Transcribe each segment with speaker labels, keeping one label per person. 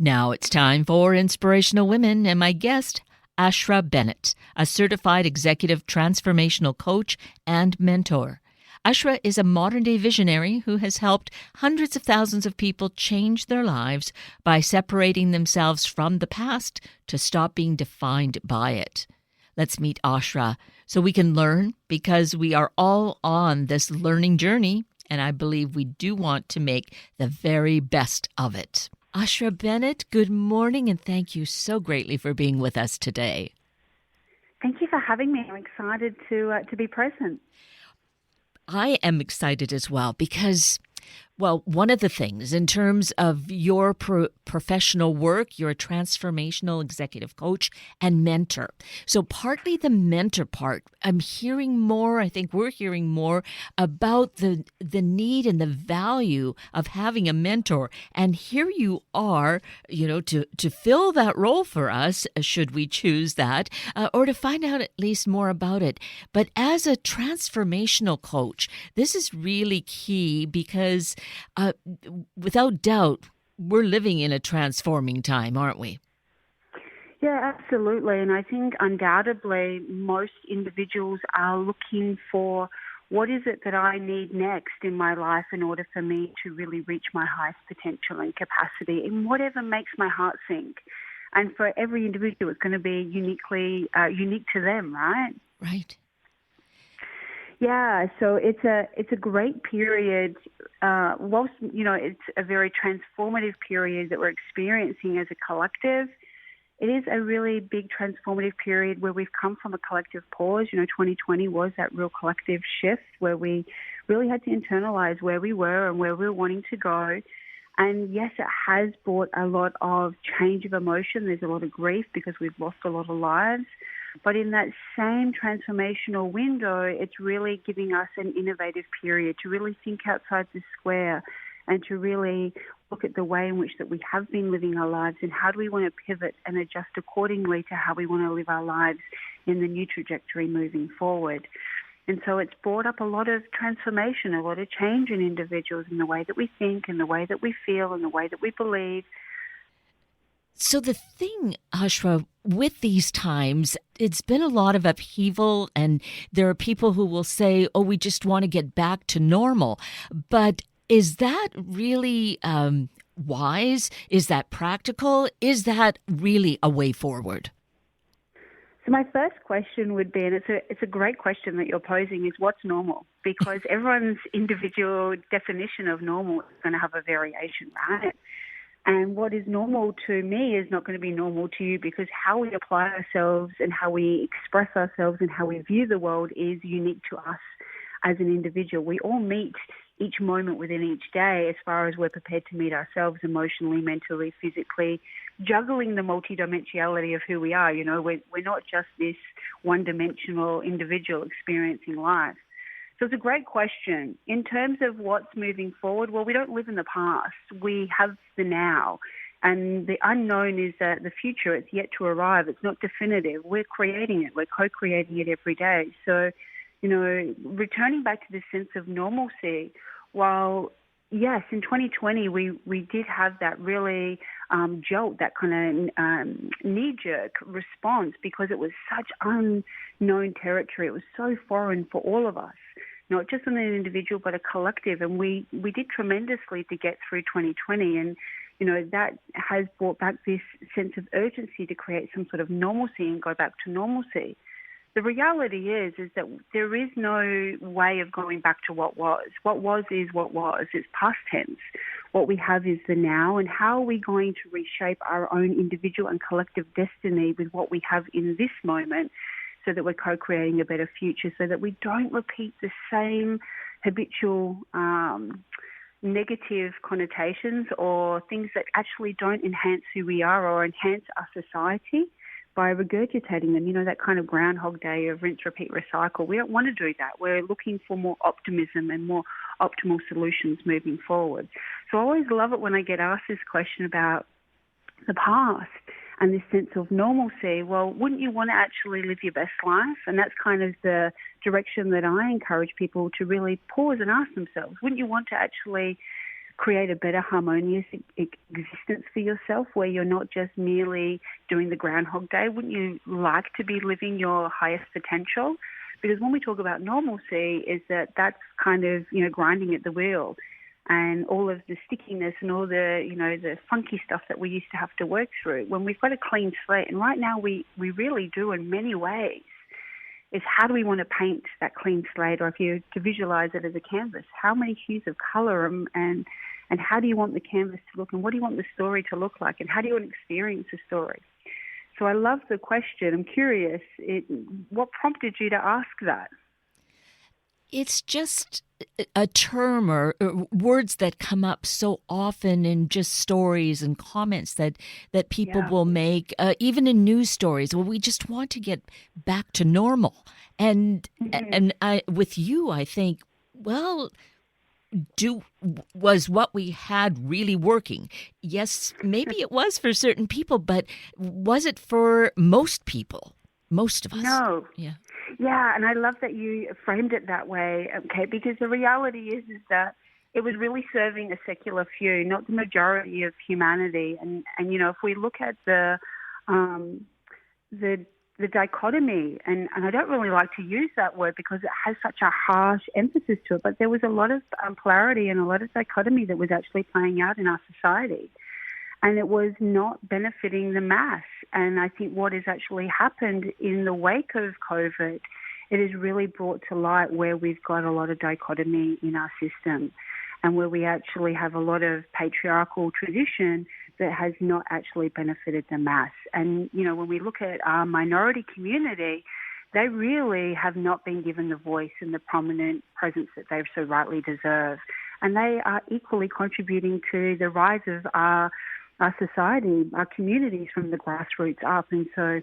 Speaker 1: Now it's time for Inspirational Women, and my guest, Ashra Bennett, a certified executive transformational coach and mentor. Ashra is a modern-day visionary who has helped hundreds of thousands of people change their lives by separating themselves from the past to stop being defined by it. Let's meet Ashra so we can learn, because we are all on this learning journey, and I believe we do want to make the very best of it. Ashra Bennett, good morning, and thank you so greatly for being with us today.
Speaker 2: Thank you for having me. I'm excited to be present.
Speaker 1: I am excited as well because, well, one of the things in terms of your professional work, you're a transformational executive coach and mentor. So partly the mentor part, I'm hearing more, I think we're hearing more about the need and the value of having a mentor. And here you are, to fill that role for us, should we choose that, or to find out at least more about it. But as a transformational coach, this is really key because without doubt, we're living in a transforming time, aren't we?
Speaker 2: Yeah, absolutely. And I think undoubtedly most individuals are looking for what is it that I need next in my life in order for me to really reach my highest potential and capacity in whatever makes my heart sing. And for every individual, it's going to be unique to them, right?
Speaker 1: Right.
Speaker 2: Yeah, so it's a great period. Whilst it's a very transformative period that we're experiencing as a collective, it is a really big transformative period where we've come from a collective pause. 2020 was that real collective shift where we really had to internalize where we were and where we were wanting to go. And yes, it has brought a lot of change of emotion. There's a lot of grief because we've lost a lot of lives. But in that same transformational window, it's really giving us an innovative period to really think outside the square and to really look at the way in which that we have been living our lives and how do we want to pivot and adjust accordingly to how we want to live our lives in the new trajectory moving forward. And so it's brought up a lot of transformation, a lot of change in individuals in the way that we think and the way that we feel and the way that we believe.
Speaker 1: So the thing, Ashra, with these times, it's been a lot of upheaval, and there are people who will say, oh, we just want to get back to normal. But is that really wise? Is that practical? Is that really a way forward?
Speaker 2: So my first question would be, and it's a great question that you're posing, is what's normal? Because everyone's individual definition of normal is going to have a variation, right? And what is normal to me is not going to be normal to you, because how we apply ourselves and how we express ourselves and how we view the world is unique to us as an individual. We all meet each moment within each day as far as we're prepared to meet ourselves emotionally, mentally, physically, juggling the multidimensionality of who we are. We're not just this one-dimensional individual experiencing life. So it's a great question. In terms of what's moving forward, well, we don't live in the past. We have the now. And the unknown is the future. It's yet to arrive. It's not definitive. We're creating it. We're co-creating it every day. So, returning back to this sense of normalcy, while, yes, in 2020 we did have that really jolt, that kind of knee-jerk response, because it was such unknown territory. It was so foreign for all of us, not just an individual but a collective. And we did tremendously to get through 2020. And, that has brought back this sense of urgency to create some sort of normalcy and go back to normalcy. The reality is that there is no way of going back to what was. What was is what was. It's past tense. What we have is the now, and how are we going to reshape our own individual and collective destiny with what we have in this moment, so that we're co-creating a better future, so that we don't repeat the same habitual negative connotations or things that actually don't enhance who we are or enhance our society by regurgitating them. That kind of Groundhog Day of rinse, repeat, recycle. We don't want to do that. We're looking for more optimism and more optimal solutions moving forward. So I always love it when I get asked this question about the past and this sense of normalcy. Well, wouldn't you want to actually live your best life? And that's kind of the direction that I encourage people to really pause and ask themselves. Wouldn't you want to actually create a better harmonious existence for yourself where you're not just merely doing the Groundhog Day? Wouldn't you like to be living your highest potential? Because when we talk about normalcy, is that's kind of, grinding at the wheel and all of the stickiness and all the, the funky stuff that we used to have to work through. When we've got a clean slate, and right now we really do in many ways, is how do we want to paint that clean slate, or if you to visualize it as a canvas, how many hues of color and how do you want the canvas to look, and what do you want the story to look like, and how do you want to experience the story? So I love the question. I'm curious, what prompted you to ask that?
Speaker 1: It's just a term or words that come up so often in just stories and comments that people will make, even in news stories. Well, we just want to get back to normal. And with you, I think, well, was what we had really working? Yes, maybe it was for certain people, but was it for most people? Most of us?
Speaker 2: No.
Speaker 1: Yeah.
Speaker 2: Yeah, and I love that you framed it that way, okay, because the reality is that it was really serving a secular few, not the majority of humanity. And if we look at the dichotomy, and I don't really like to use that word because it has such a harsh emphasis to it, but there was a lot of polarity and a lot of dichotomy that was actually playing out in our society. And it was not benefiting the mass. And I think what has actually happened in the wake of COVID, it has really brought to light where we've got a lot of dichotomy in our system and where we actually have a lot of patriarchal tradition that has not actually benefited the mass. And, when we look at our minority community, they really have not been given the voice and the prominent presence that they so rightly deserve. And they are equally contributing to the rise of our society, our communities from the grassroots up. And so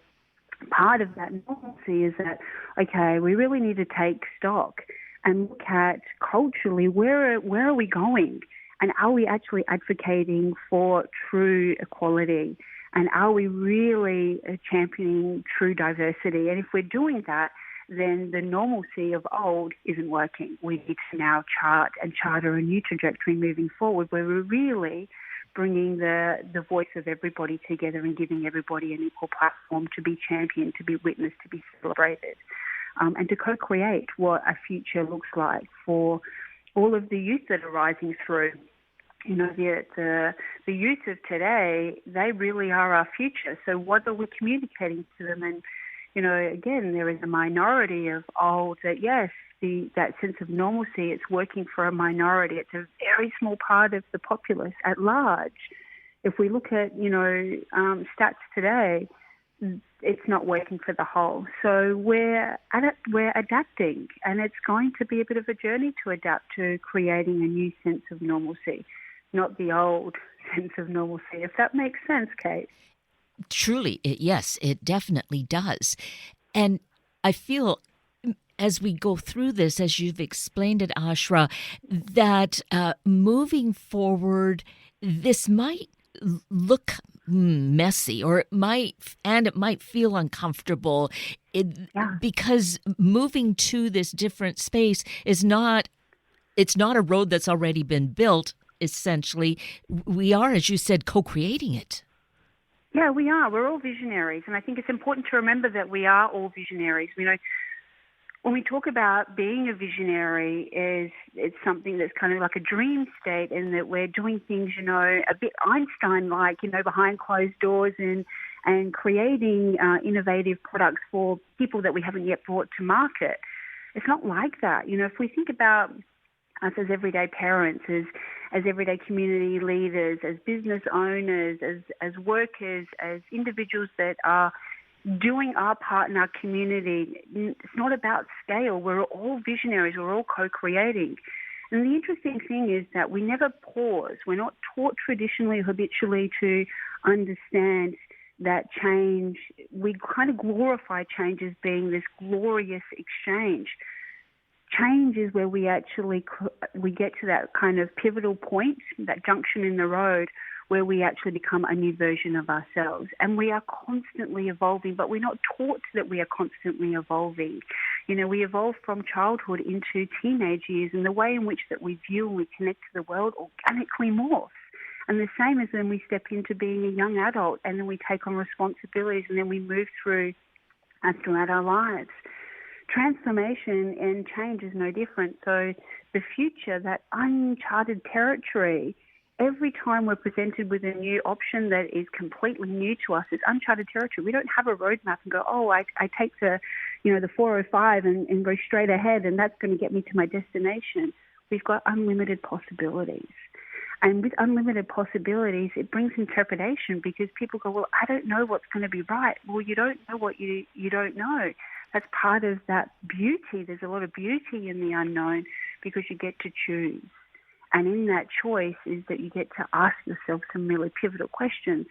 Speaker 2: part of that normalcy is that, okay, we really need to take stock and look at culturally where are we going, and are we actually advocating for true equality, and are we really championing true diversity? And if we're doing that, then the normalcy of old isn't working. We need to now charter a new trajectory moving forward where we're really bringing the voice of everybody together and giving everybody an equal platform to be championed, to be witnessed, to be celebrated, and to co-create what a future looks like for all of the youth that are rising through. The youth of today, they really are our future. So what are we communicating to them? And, again, there is a minority of old that, yes, that sense of normalcy, it's working for a minority. It's a very small part of the populace at large. If we look at, stats today, it's not working for the whole. So we're adapting, and it's going to be a bit of a journey to adapt to creating a new sense of normalcy, not the old sense of normalcy, if that makes sense, Kate.
Speaker 1: Truly, yes, it definitely does. And I feel as we go through this, as you've explained it, Ashra, that moving forward, this might look messy, or it might feel uncomfortable, because moving to this different space it's not a road that's already been built. Essentially, we are, as you said, co-creating it.
Speaker 2: Yeah, we are. We're all visionaries, and I think it's important to remember that we are all visionaries. When we talk about being a visionary, it's something that's kind of like a dream state, in that we're doing things, a bit Einstein-like, behind closed doors and creating innovative products for people that we haven't yet brought to market. It's not like that. If we think about us as everyday parents, as everyday community leaders, as business owners, as workers, as individuals that are doing our part in our community, it's not about scale. We're all visionaries. We're all co-creating. And the interesting thing is that we never pause. We're not taught traditionally, habitually, to understand that change. We kind of glorify change as being this glorious exchange. Change is where we get to that kind of pivotal point, that junction in the road, where we actually become a new version of ourselves. And we are constantly evolving, but we're not taught that we are constantly evolving. We evolve from childhood into teenage years, and the way in which that we view and we connect to the world organically morphs. And the same as when we step into being a young adult, and then we take on responsibilities, and then we move throughout our lives. Transformation and change is no different. So the future, that uncharted territory, every time we're presented with a new option that is completely new to us, it's uncharted territory. We don't have a roadmap and go, I take the 405 and go straight ahead, and that's going to get me to my destination. We've got unlimited possibilities. And with unlimited possibilities, it brings interpretation, because people go, well, I don't know what's going to be right. Well, you don't know what you don't know. That's part of that beauty. There's a lot of beauty in the unknown, because you get to choose. And in that choice is that you get to ask yourself some really pivotal questions.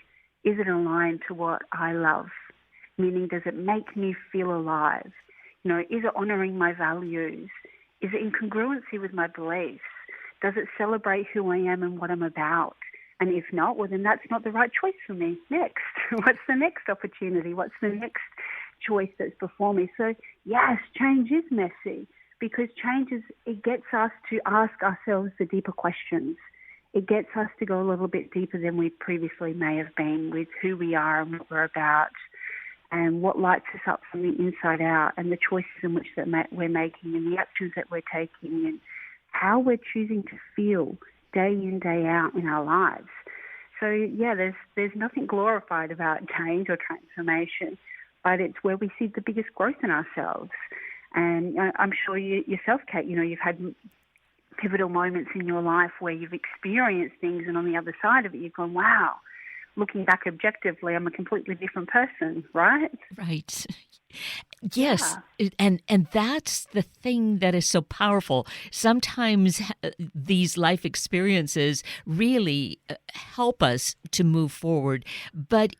Speaker 2: Is it aligned to what I love? Meaning, does it make me feel alive? Is it honoring my values? Is it in congruency with my beliefs? Does it celebrate who I am and what I'm about? And if not, well, then that's not the right choice for me. Next. What's the next opportunity? What's the next choice that's before me? So, yes, change is messy, because it gets us to ask ourselves the deeper questions. It gets us to go a little bit deeper than we previously may have been, with who we are and what we're about, and what lights us up from the inside out, and the choices in which that we're making, and the actions that we're taking, and how we're choosing to feel day in, day out in our lives. So, yeah, there's nothing glorified about change or transformation, but it's where we see the biggest growth in ourselves. And I'm sure yourself, Kate, you've had pivotal moments in your life where you've experienced things, and on the other side of it, you've gone, wow, looking back objectively, I'm a completely different person, right?
Speaker 1: Right. Yes,
Speaker 2: Yeah.
Speaker 1: and that's the thing that is so powerful. Sometimes these life experiences really help us to move forward, but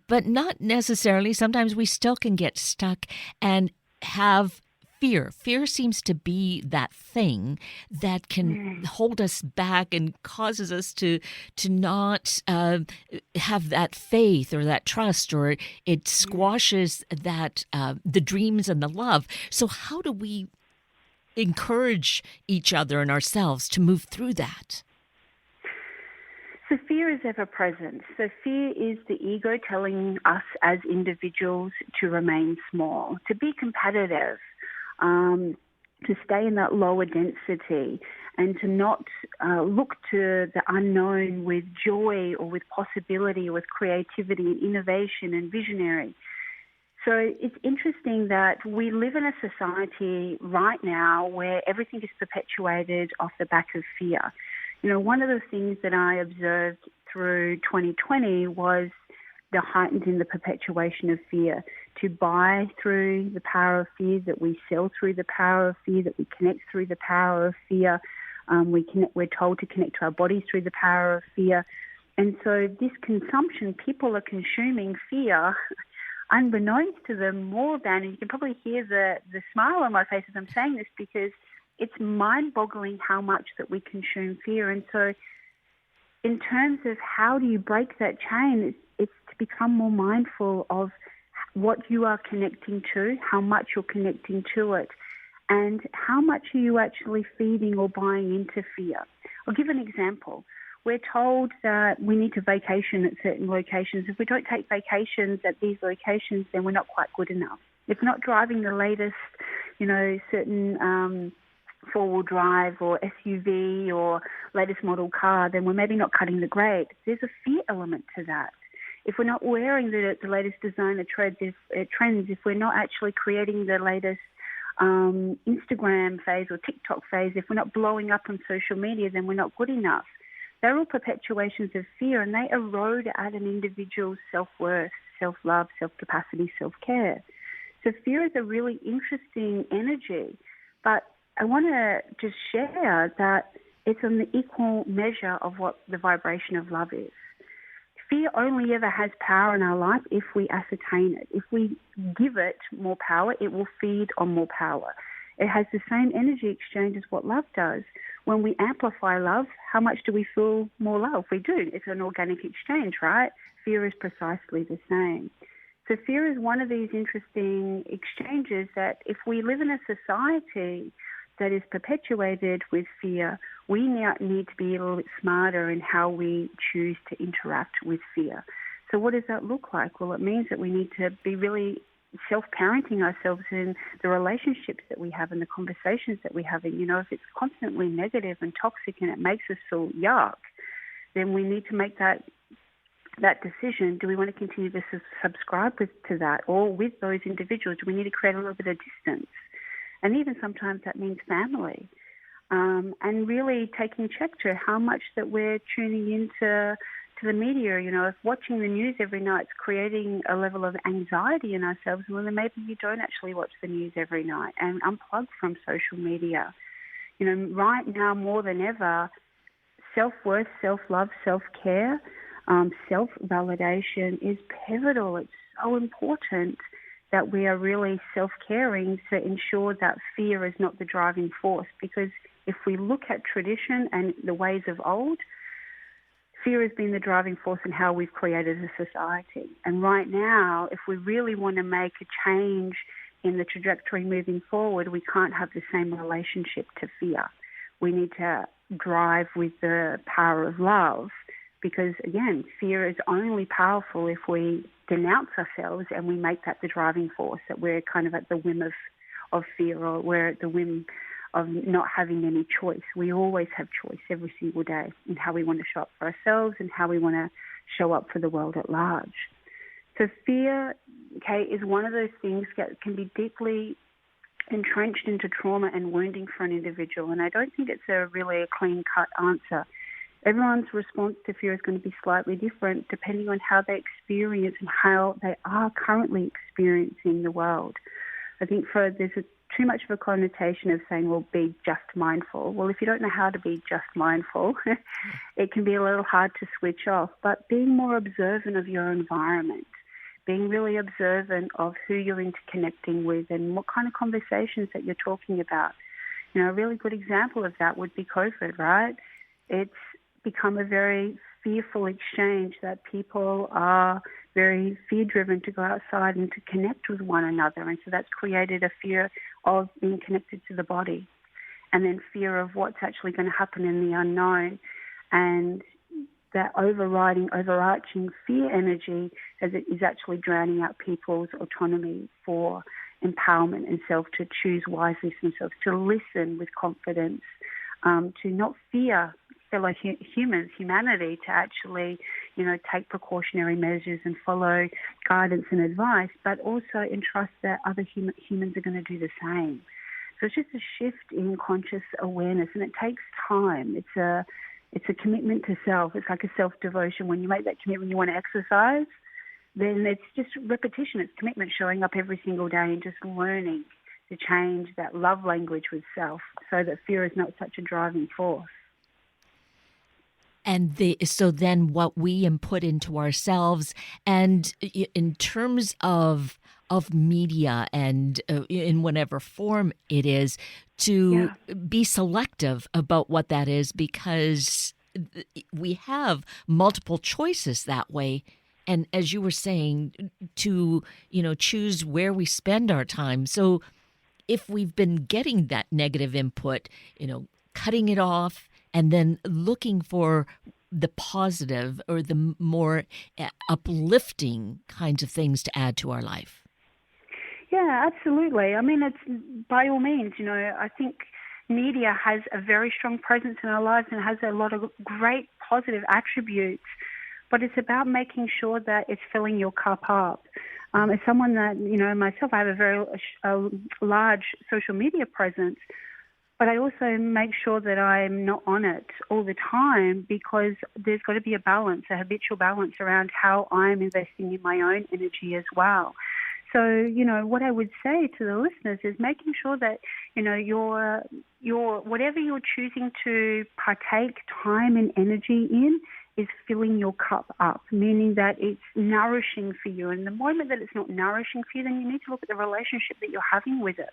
Speaker 1: not necessarily. Sometimes we still can get stuck and have fear. Fear seems to be that thing that can hold us back and causes us to not have that faith or that trust, or it squashes that the dreams and the love. So how do we encourage each other and ourselves to move through that?
Speaker 2: So fear is ever present. So fear is the ego telling us as individuals to remain small, to be competitive, to stay in that lower density, and to not look to the unknown with joy or with possibility or with creativity and innovation and visionary. So it's interesting that we live in a society right now where everything is perpetuated off the back of fear. One of the things that I observed through 2020 was the heightened in the perpetuation of fear. To buy through the power of fear, that we sell through the power of fear, that we connect through the power of fear. We're told to connect to our bodies through the power of fear. And so this consumption, people are consuming fear unbeknownst to them more than, and you can probably hear the smile on my face as I'm saying this, because it's mind-boggling how much that we consume fear. And so in terms of how do you break that chain, it's to become more mindful of what you are connecting to, how much you're connecting to it, and how much are you actually feeding or buying into fear. I'll give an example. We're told that we need to vacation at certain locations. If we don't take vacations at these locations, then we're not quite good enough. If we're not driving the latest, certain four-wheel drive or SUV or latest model car, then we're maybe not cutting the grade. There's a fear element to that. If we're not wearing the latest designer trends, if we're not actually creating the latest Instagram phase or TikTok phase, if we're not blowing up on social media, then we're not good enough. They're all perpetuations of fear, and they erode at an individual's self-worth, self-love, self-capacity, self-care. So fear is a really interesting energy, but I want to just share that it's on the equal measure of what the vibration of love is. Fear only ever has power in our life if we ascertain it. If we give it more power, it will feed on more power. It has the same energy exchange as what love does. when we amplify love, how much do we feel more love? We do. It's an organic exchange, right? Fear is precisely the same. So fear is one of these interesting exchanges that if we live in a society that is perpetuated with fear, we now need to be a little bit smarter in how we choose to interact with fear. So what does that look like? Well, it means that we need to be really self-parenting ourselves in the relationships that we have and the conversations that we have. And, if it's constantly negative and toxic and it makes us feel yuck, then we need to make that decision. Do we want to continue to subscribe to that, or with those individuals, do we need to create a little bit of distance? And even sometimes that means family. And really taking check to how much that we're tuning into the media. If watching the news every night is creating a level of anxiety in ourselves, well, then maybe you don't actually watch the news every night and unplug from social media. Right now more than ever, self-worth, self-love, self-care, self-validation is pivotal. It's so important that we are really self-caring to ensure that fear is not the driving force. Because if we look at tradition and the ways of old, fear has been the driving force in how we've created a society. And right now, if we really want to make a change in the trajectory moving forward, we can't have the same relationship to fear. We need to drive with the power of love, because, again, fear is only powerful if we denounce ourselves and we make that the driving force, that we're kind of at the whim of fear, or we're at the whim of not having any choice. We always have choice every single day in how we want to show up for ourselves and how we want to show up for the world at large. So fear, is one of those things that can be deeply entrenched into trauma and wounding for an individual. And I don't think it's really a clean-cut answer. Everyone's response to fear is going to be slightly different depending on how they experience and how they are currently experiencing the world. I think there's too much of a connotation of saying, well, be just mindful. Well, if you don't know how to be just mindful, it can be a little hard to switch off. But being more observant of your environment, being really observant of who you're interconnecting with and what kind of conversations that you're talking about. A really good example of that would be COVID, right? It's become a very fearful exchange that people are very fear-driven to go outside and to connect with one another. And so that's created a fear of being connected to the body, and then fear of what's actually going to happen in the unknown. And that overarching fear energy is actually drowning out people's autonomy for empowerment and self, to choose wisely for themselves, to listen with confidence, to not fear fellow humans, humanity, to actually, take precautionary measures and follow guidance and advice, but also entrust that other humans are going to do the same. So it's just a shift in conscious awareness, and it takes time. It's a commitment to self. It's like a self-devotion. When you make that commitment, you want to exercise, then it's just repetition. It's commitment, showing up every single day and just learning to change that love language with self so that fear is not such a driving force.
Speaker 1: And so then what we input into ourselves, and in terms of media and in whatever form it is, to be selective about what that is, because we have multiple choices that way. And as you were saying, to choose where we spend our time. So if we've been getting that negative input, cutting it off, and then looking for the positive or the more uplifting kinds of things to add to our life.
Speaker 2: Yeah, absolutely. I mean, it's by all means, I think media has a very strong presence in our lives and has a lot of great positive attributes, but it's about making sure that it's filling your cup up. As someone that, myself, I have a very large social media presence, but I also make sure that I'm not on it all the time, because there's got to be a balance, a habitual balance around how I'm investing in my own energy as well. So, what I would say to the listeners is making sure that, your whatever you're choosing to partake time and energy in is filling your cup up, meaning that it's nourishing for you. And the moment that it's not nourishing for you, then you need to look at the relationship that you're having with it.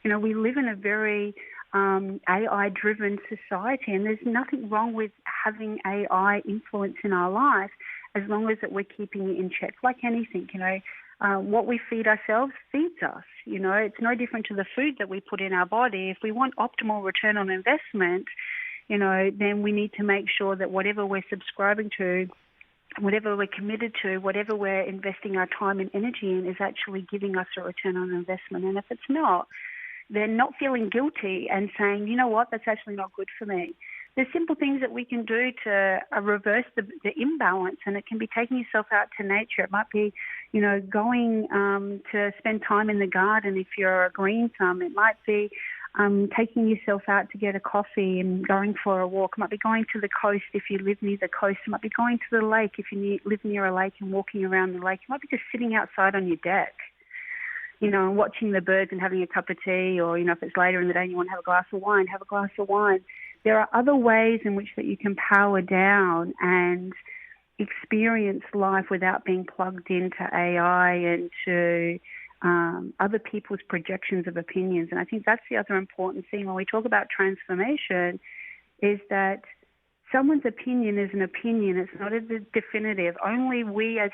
Speaker 2: We live in a very AI-driven society, and there's nothing wrong with having AI influence in our life as long as that we're keeping it in check. Like anything, what we feed ourselves feeds us. It's no different to the food that we put in our body. If we want optimal return on investment, then we need to make sure that whatever we're subscribing to, whatever we're committed to, whatever we're investing our time and energy in is actually giving us a return on investment. And if it's not, then not feeling guilty and saying, you know what, that's actually not good for me. There's simple things that we can do to reverse the imbalance, and it can be taking yourself out to nature. It might be, going to spend time in the garden if you're a green thumb. It might be taking yourself out to get a coffee and going for a walk. It might be going to the coast if you live near the coast. It might be going to the lake if you live near a lake and walking around the lake. It might be just sitting outside on your deck, and watching the birds and having a cup of tea, or, if it's later in the day and you want to have a glass of wine, have a glass of wine. There are other ways in which that you can power down and experience life without being plugged into AI and to other people's projections of opinions. And I think that's the other important thing when we talk about transformation, is that someone's opinion is an opinion. It's not a definitive. Only we as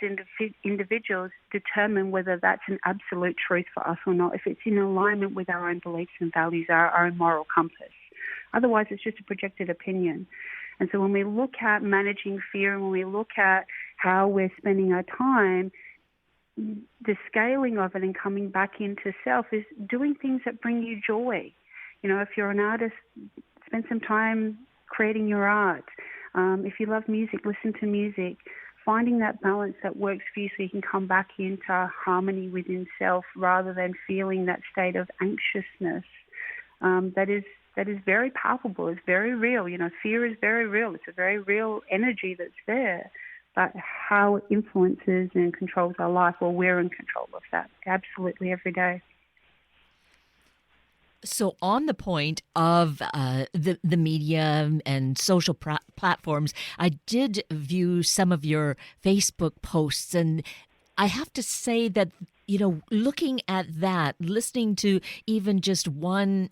Speaker 2: individuals determine whether that's an absolute truth for us or not, if it's in alignment with our own beliefs and values, our own moral compass. Otherwise, it's just a projected opinion. And so when we look at managing fear and when we look at how we're spending our time, the scaling of it and coming back into self is doing things that bring you joy. If you're an artist, spend some time creating your art. If you love music, listen to music. Finding that balance that works for you so you can come back into harmony within self rather than feeling that state of anxiousness. That is very palpable. It's very real. Fear is very real. It's a very real energy that's there. But how it influences and controls our life, well, we're in control of that absolutely every day.
Speaker 1: So on the point of the media and social platforms, I did view some of your Facebook posts, and I have to say that, looking at that, listening to even just one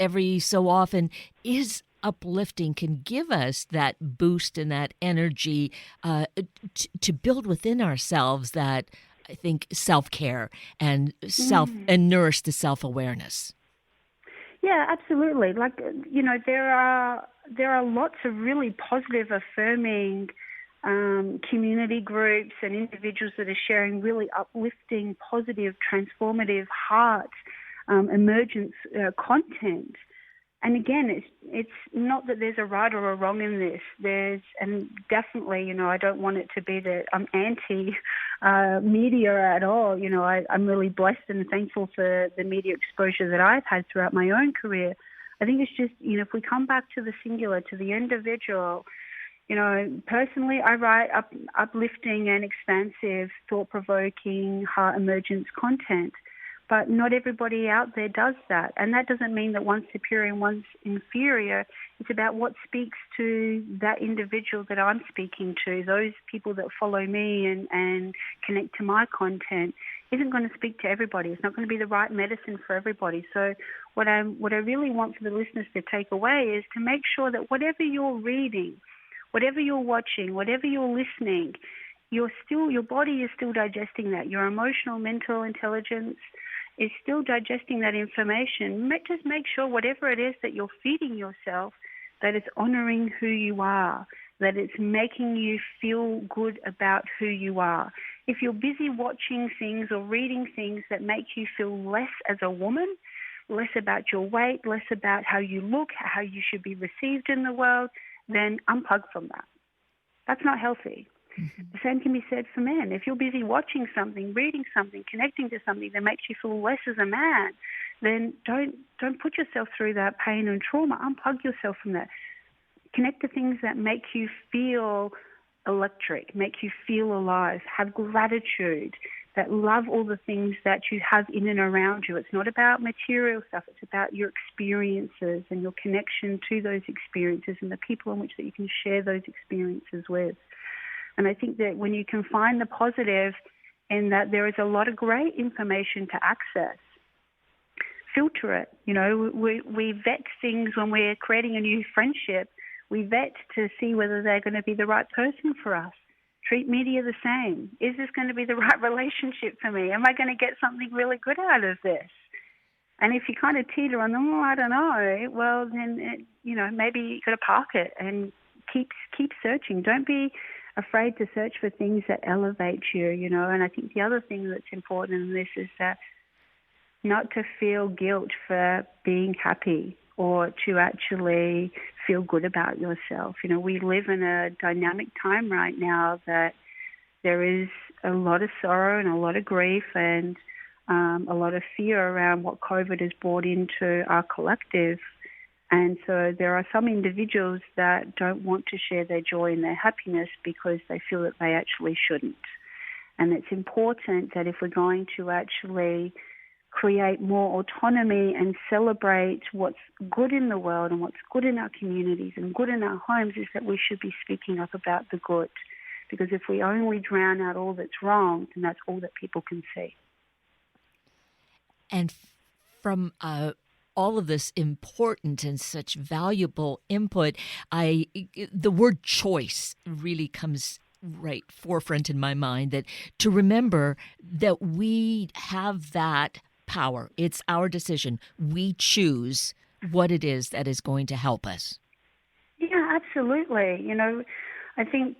Speaker 1: every so often is uplifting, can give us that boost and that energy to build within ourselves that, I think, self-care and and nourish the self-awareness.
Speaker 2: Yeah, absolutely. There are lots of really positive, affirming community groups and individuals that are sharing really uplifting, positive, transformative, heart emergence content. And again, it's not that there's a right or a wrong in this. And definitely, I don't want it to be that I'm anti media at all. I'm really blessed and thankful for the media exposure that I've had throughout my own career. I think it's just, if we come back to the singular, to the individual, personally, I write uplifting and expansive, thought-provoking, heart emergence content. But not everybody out there does that. And that doesn't mean that one's superior and one's inferior. It's about what speaks to that individual that I'm speaking to. Those people that follow me and connect to my content isn't going to speak to everybody. It's not going to be the right medicine for everybody. So what I really want for the listeners to take away is to make sure that whatever you're reading, whatever you're watching, whatever you're listening, your body is still digesting that. Your emotional, mental intelligence is still digesting that information. Just make sure whatever it is that you're feeding yourself, that it's honoring who you are, that it's making you feel good about who you are. If you're busy watching things or reading things that make you feel less as a woman, less about your weight, less about how you look, how you should be received in the world, then unplug from that. That's not healthy. Mm-hmm. The same can be said for men. If you're busy watching something, reading something, connecting to something that makes you feel less as a man, then don't put yourself through that pain and trauma. Unplug yourself from that. Connect to things that make you feel electric, make you feel alive, have gratitude, that love all the things that you have in and around you. It's not about material stuff. It's about your experiences and your connection to those experiences and the people in which that you can share those experiences with. And I think that when you can find the positive in that, there is a lot of great information to access. filter it. We vet things when we're creating a new friendship. We vet to see whether they're going to be the right person for us. Treat media the same. Is this going to be the right relationship for me? Am I going to get something really good out of this? And if you kind of teeter on them, I don't know, well, then, maybe you got to park it and keep searching. Don't be afraid to search for things that elevate you, And I think the other thing that's important in this is that not to feel guilt for being happy or to actually feel good about yourself. We live in a dynamic time right now that there is a lot of sorrow and a lot of grief and a lot of fear around what COVID has brought into our collective. And so there are some individuals that don't want to share their joy and their happiness because they feel that they actually shouldn't. And it's important that if we're going to actually create more autonomy and celebrate what's good in the world and what's good in our communities and good in our homes, is that we should be speaking up about the good. Because if we only drown out all that's wrong, then that's all that people can see.
Speaker 1: And from all of this important and such valuable input, the word choice really comes right forefront in my mind, that to remember that we have that power. It's our decision. We choose what it is that is going to help us.
Speaker 2: Yeah, absolutely. I think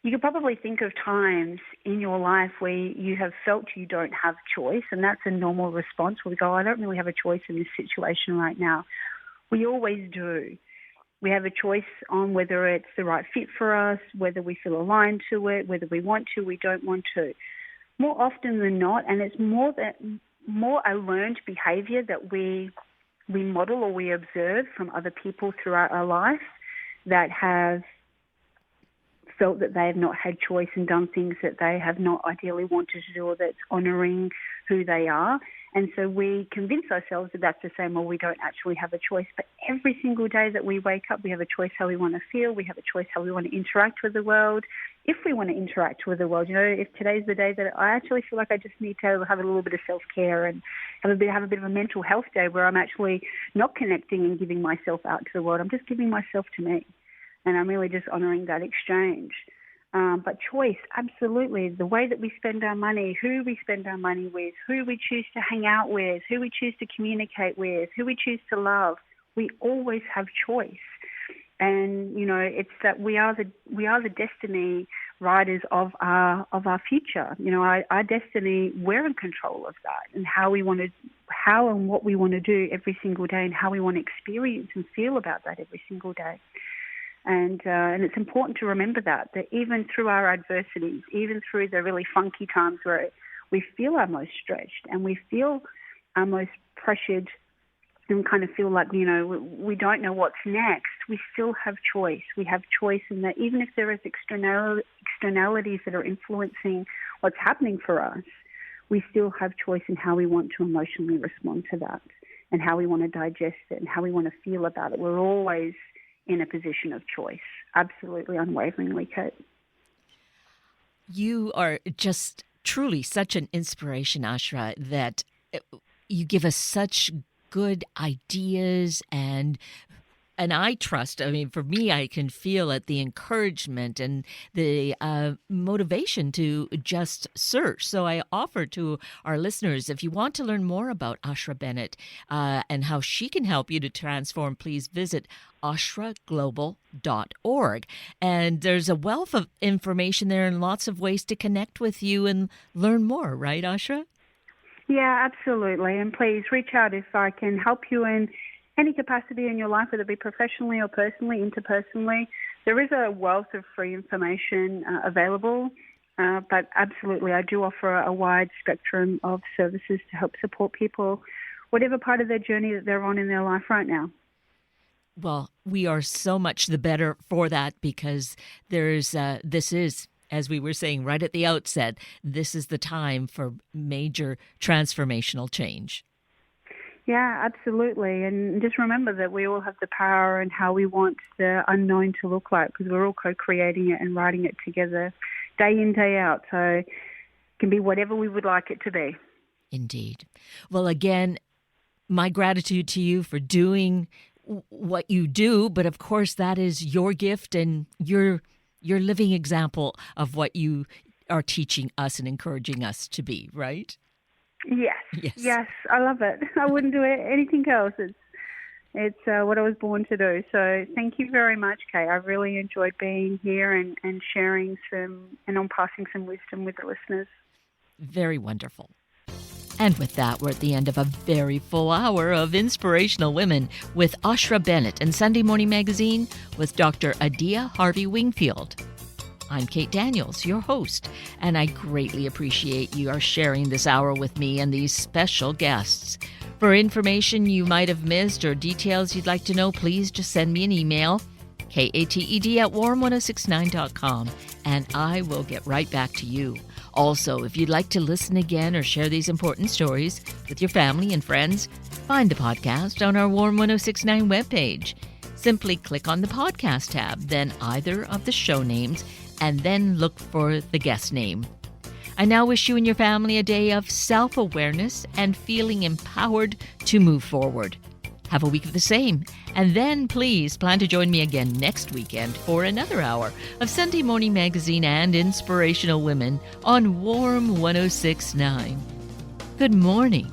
Speaker 2: you could probably think of times in your life where you have felt you don't have choice, and that's a normal response where we go, I don't really have a choice in this situation right now. We always do. We have a choice on whether it's the right fit for us, whether we feel aligned to it, whether we want to, we don't want to. More often than not, and it's more a learned behavior that we model or we observe from other people throughout our life that have felt that they have not had choice and done things that they have not ideally wanted to do, or that's honouring who they are. And so we convince ourselves that that's the same, or we don't actually have a choice. But every single day that we wake up, we have a choice how we want to feel. We have a choice how we want to interact with the world. If we want to interact with the world, if today's the day that I actually feel like I just need to have a little bit of self-care and have a bit of a mental health day where I'm actually not connecting and giving myself out to the world. I'm just giving myself to me. And I'm really just honouring that exchange. But choice, absolutely. The way that we spend our money, who we spend our money with, who we choose to hang out with, who we choose to communicate with, who we choose to love, we always have choice. And, it's that we are the destiny riders of our future. Our destiny, we're in control of that, and how and what we want to do every single day, and how we want to experience and feel about that every single day. And it's important to remember that even through our adversities, even through the really funky times where we feel our most stretched and we feel our most pressured and kind of feel like, we don't know what's next, we still have choice. We have choice in that even if there is externalities that are influencing what's happening for us, we still have choice in how we want to emotionally respond to that and how we want to digest it and how we want to feel about it. We're always in a position of choice. Absolutely, unwaveringly, Kate.
Speaker 1: You are just truly such an inspiration, Ashra, that you give us such good ideas and I trust, for me, I can feel it, the encouragement and the motivation to just search. So I offer to our listeners, if you want to learn more about Ashra Bennett and how she can help you to transform, please visit ashraglobal.org. And there's a wealth of information there and lots of ways to connect with you and learn more, right, Ashra?
Speaker 2: Yeah, absolutely. And please reach out if I can help you in any capacity in your life, whether it be professionally or personally, interpersonally. There is a wealth of free information available, but absolutely I do offer a wide spectrum of services to help support people, whatever part of their journey that they're on in their life right now.
Speaker 1: Well, we are so much the better for that because this is, as we were saying right at the outset, this is the time for major transformational change.
Speaker 2: Yeah, absolutely. And just remember that we all have the power and how we want the unknown to look like because we're all co-creating it and writing it together day in, day out. So it can be whatever we would like it to be.
Speaker 1: Indeed. Well, again, my gratitude to you for doing what you do, but of course that is your gift and your living example of what you are teaching us and encouraging us to be, right?
Speaker 2: Yes, I love it. I wouldn't do anything else. It's what I was born to do. So thank you very much, Kay. I really enjoyed being here and sharing and passing some wisdom with the listeners.
Speaker 1: Very wonderful. And with that, we're at the end of a very full hour of Inspirational Women with Ashra Bennett and Sunday Morning Magazine with Dr. Adia Harvey-Wingfield. I'm Kate Daniels, your host, and I greatly appreciate you are sharing this hour with me and these special guests. For information you might have missed or details you'd like to know, please just send me an email, kated@warm1069.com, and I will get right back to you. Also, if you'd like to listen again or share these important stories with your family and friends, find the podcast on our Warm 1069 webpage. Simply click on the podcast tab, then either of the show names, and then look for the guest name. I now wish you and your family a day of self-awareness and feeling empowered to move forward. Have a week of the same, and then please plan to join me again next weekend for another hour of Sunday Morning Magazine and Inspirational Women on Warm 1069. Good morning.